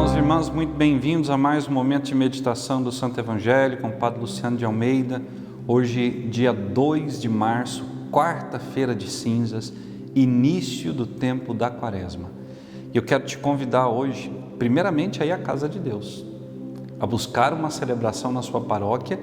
Irmãos e irmãs, muito bem-vindos a mais um momento de meditação do Santo Evangelho com o Padre Luciano de Almeida. Hoje, dia 2 de março, quarta-feira de cinzas, início do tempo da Quaresma. E eu quero te convidar hoje, primeiramente, a ir à casa de Deus, a buscar uma celebração na sua paróquia,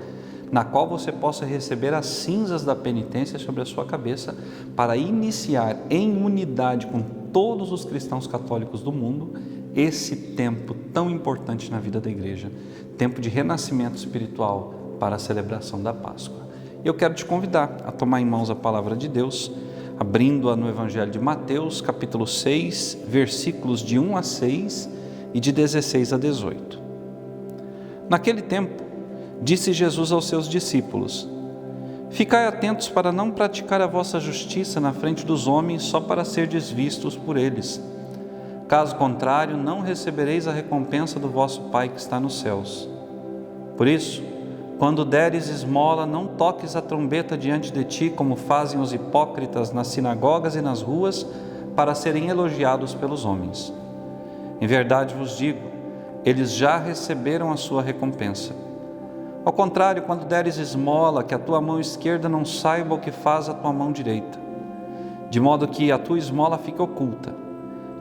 na qual você possa receber as cinzas da penitência sobre a sua cabeça, para iniciar em unidade com todos os cristãos católicos do mundo esse tempo tão importante na vida da igreja, tempo de renascimento espiritual para a celebração da Páscoa. Eu quero te convidar a tomar em mãos a palavra de Deus, abrindo-a no Evangelho de Mateus, capítulo 6, versículos de 1 a 6 e de 16 a 18. Naquele tempo, disse Jesus aos seus discípulos: Ficai atentos para não praticar a vossa justiça na frente dos homens só para serdes vistos por eles. Caso contrário, não recebereis a recompensa do vosso Pai que está nos céus. Por isso, quando deres esmola, não toques a trombeta diante de ti, como fazem os hipócritas nas sinagogas e nas ruas, para serem elogiados pelos homens. Em verdade vos digo, eles já receberam a sua recompensa. Ao contrário, quando deres esmola, que a tua mão esquerda não saiba o que faz a tua mão direita, de modo que a tua esmola fique oculta,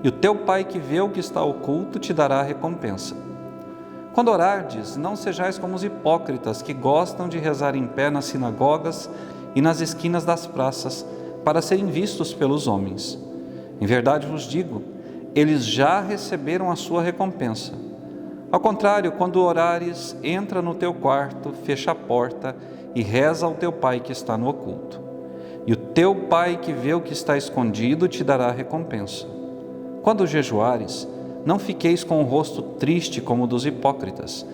e o teu Pai que vê o que está oculto te dará a recompensa. Quando orardes, não sejais como os hipócritas, que gostam de rezar em pé nas sinagogas e nas esquinas das praças, para serem vistos pelos homens. Em verdade vos digo, eles já receberam a sua recompensa. Ao contrário, quando orares, entra no teu quarto, fecha a porta e reza ao teu Pai que está no oculto. E o teu Pai que vê o que está escondido te dará a recompensa. Quando jejuares, não fiqueis com o rosto triste como o dos hipócritas.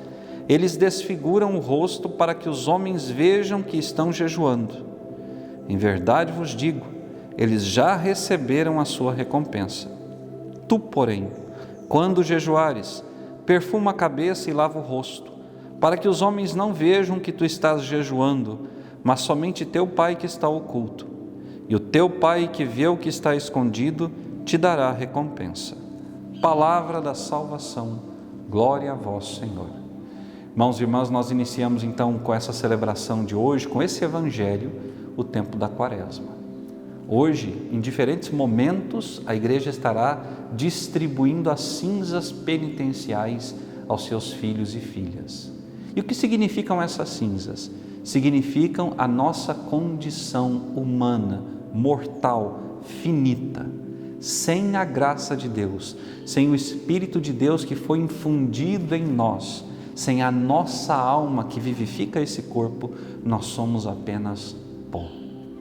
Eles desfiguram o rosto para que os homens vejam que estão jejuando. Em verdade vos digo, eles já receberam a sua recompensa. Tu, porém, quando jejuares, perfuma a cabeça e lava o rosto, para que os homens não vejam que tu estás jejuando, mas somente teu Pai que está oculto. E o teu Pai que vê o que está escondido te dará a recompensa. Palavra da salvação, glória a vós, Senhor. Irmãos e irmãs, nós iniciamos então com essa celebração de hoje, com esse Evangelho, o tempo da Quaresma. Hoje, em diferentes momentos, a igreja estará distribuindo as cinzas penitenciais aos seus filhos e filhas. E o que significam essas cinzas? Significam a nossa condição humana, mortal, finita, sem a graça de Deus, sem o Espírito de Deus que foi infundido em nós, sem a nossa alma que vivifica esse corpo, nós somos apenas pó,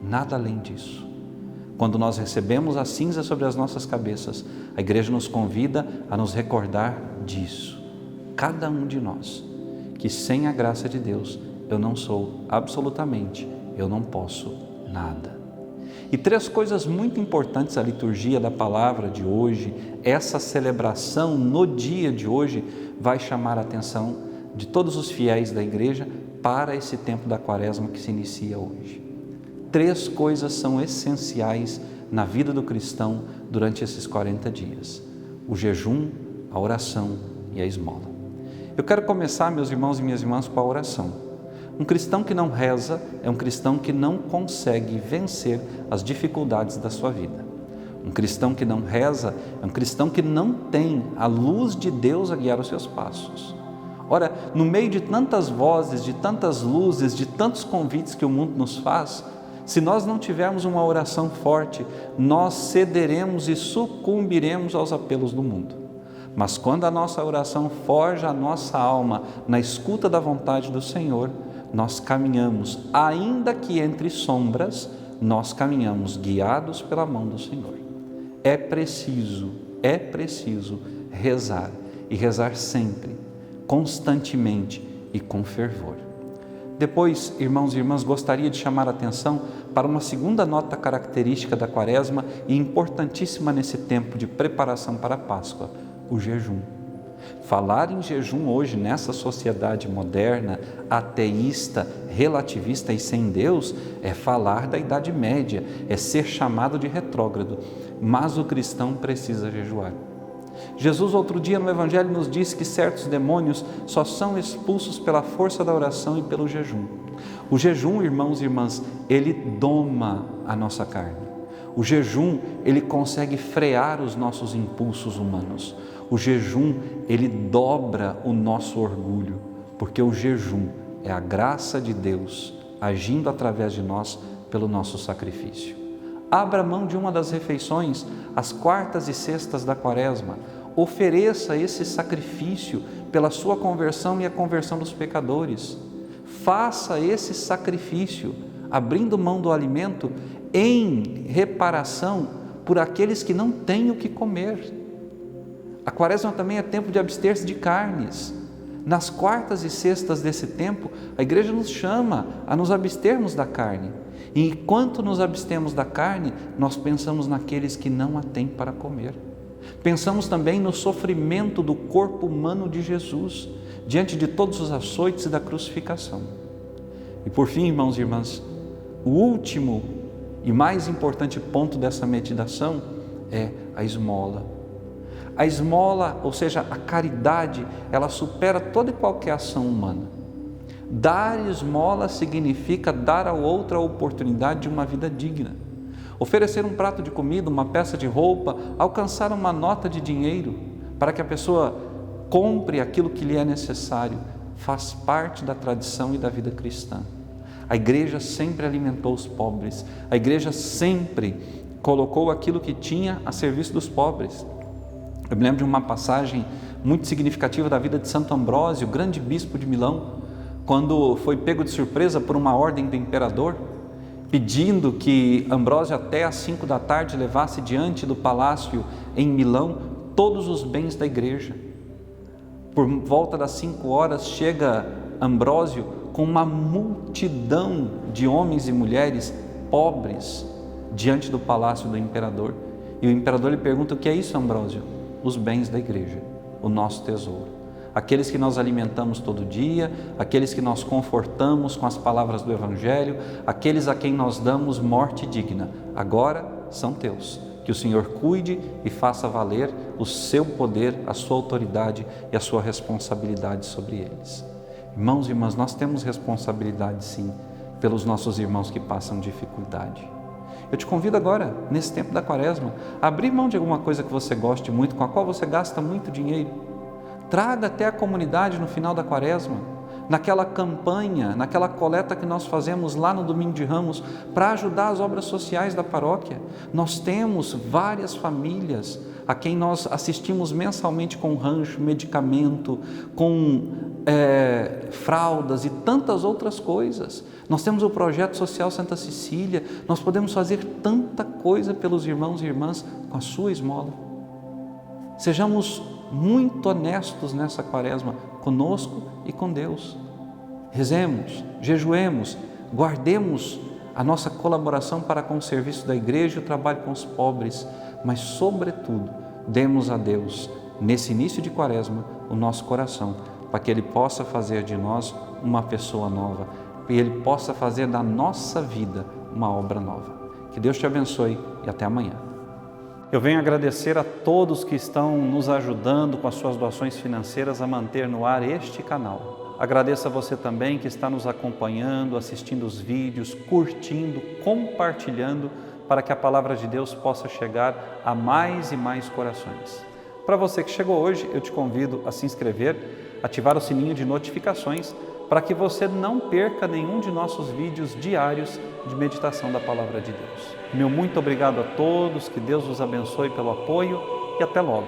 nada além disso. Quando nós recebemos a cinza sobre as nossas cabeças, a igreja nos convida a nos recordar disso, cada um de nós, que sem a graça de Deus eu não sou absolutamente, eu não posso nada. E três coisas muito importantes a liturgia da palavra de hoje, essa celebração no dia de hoje, vai chamar a atenção de todos os fiéis da igreja para esse tempo da Quaresma que se inicia hoje. Três coisas são essenciais na vida do cristão durante esses 40 dias: o jejum, a oração e a esmola. Eu quero começar, meus irmãos e minhas irmãs, com a oração. Um cristão que não reza é um cristão que não consegue vencer as dificuldades da sua vida. Um cristão que não reza é um cristão que não tem a luz de Deus a guiar os seus passos. Ora, no meio de tantas vozes, de tantas luzes, de tantos convites que o mundo nos faz, se nós não tivermos uma oração forte, nós cederemos e sucumbiremos aos apelos do mundo. Mas quando a nossa oração forja a nossa alma na escuta da vontade do Senhor, nós caminhamos, ainda que entre sombras, nós caminhamos guiados pela mão do Senhor. É preciso rezar, e rezar sempre, constantemente e com fervor. Depois, irmãos e irmãs, gostaria de chamar a atenção para uma segunda nota característica da Quaresma e importantíssima nesse tempo de preparação para a Páscoa: o jejum. Falar em jejum hoje, nessa sociedade moderna, ateísta, relativista e sem Deus, é falar da Idade Média, é ser chamado de retrógrado. Mas o cristão precisa jejuar. Jesus outro dia no Evangelho nos disse que certos demônios só são expulsos pela força da oração e pelo jejum. O jejum, irmãos e irmãs, ele doma a nossa carne. O jejum, ele consegue frear os nossos impulsos humanos. O jejum, ele dobra o nosso orgulho, porque o jejum é a graça de Deus agindo através de nós pelo nosso sacrifício. Abra mão de uma das refeições, às quartas e sextas da Quaresma. Ofereça esse sacrifício pela sua conversão e a conversão dos pecadores. Faça esse sacrifício, abrindo mão do alimento em reparação por aqueles que não têm o que comer. A Quaresma também é tempo de abster-se de carnes. Nas quartas e sextas desse tempo, a igreja nos chama a nos abstermos da carne. E enquanto nos abstemos da carne, nós pensamos naqueles que não a têm para comer. Pensamos também no sofrimento do corpo humano de Jesus, diante de todos os açoites e da crucificação. E por fim, irmãos e irmãs, o último e mais importante ponto dessa meditação é a esmola. A esmola, ou seja, a caridade, ela supera toda e qualquer ação humana. Dar esmola significa dar ao outro a oportunidade de uma vida digna. Oferecer um prato de comida, uma peça de roupa, alcançar uma nota de dinheiro para que a pessoa compre aquilo que lhe é necessário, faz parte da tradição e da vida cristã. A igreja sempre alimentou os pobres, a igreja sempre colocou aquilo que tinha a serviço dos pobres. Eu me lembro de uma passagem muito significativa da vida de Santo Ambrósio, grande bispo de Milão, quando foi pego de surpresa por uma ordem do imperador, pedindo que Ambrósio até às 5 da tarde levasse diante do palácio em Milão todos os bens da igreja. Por volta das 5 horas chega Ambrósio com uma multidão de homens e mulheres pobres diante do palácio do imperador. E o imperador lhe pergunta: o que é isso, Ambrósio? Os bens da igreja, o nosso tesouro. Aqueles que nós alimentamos todo dia, aqueles que nós confortamos com as palavras do Evangelho, aqueles a quem nós damos morte digna, agora são teus. Que o Senhor cuide e faça valer o seu poder, a sua autoridade e a sua responsabilidade sobre eles. Irmãos e irmãs, nós temos responsabilidade sim, pelos nossos irmãos que passam dificuldade. Eu te convido agora, nesse tempo da Quaresma, a abrir mão de alguma coisa que você goste muito, com a qual você gasta muito dinheiro. Traga até a comunidade no final da Quaresma, naquela campanha, naquela coleta que nós fazemos lá no Domingo de Ramos, para ajudar as obras sociais da paróquia. Nós temos várias famílias a quem nós assistimos mensalmente com rancho, medicamento, com fraldas e tantas outras coisas. Nós temos o Projeto Social Santa Cecília, nós podemos fazer tanta coisa pelos irmãos e irmãs com a sua esmola. Sejamos muito honestos nessa Quaresma, conosco e com Deus. Rezemos, jejuemos, guardemos a nossa colaboração para com o serviço da igreja e o trabalho com os pobres, mas sobretudo, demos a Deus, nesse início de Quaresma, o nosso coração, para que Ele possa fazer de nós uma pessoa nova, e Ele possa fazer da nossa vida uma obra nova. Que Deus te abençoe e até amanhã. Eu venho agradecer a todos que estão nos ajudando com as suas doações financeiras a manter no ar este canal. Agradeço a você também que está nos acompanhando, assistindo os vídeos, curtindo, compartilhando, para que a palavra de Deus possa chegar a mais e mais corações. Para você que chegou hoje, eu te convido a se inscrever, ativar o sininho de notificações, para que você não perca nenhum de nossos vídeos diários de meditação da Palavra de Deus. Meu muito obrigado a todos, que Deus os abençoe pelo apoio e até logo.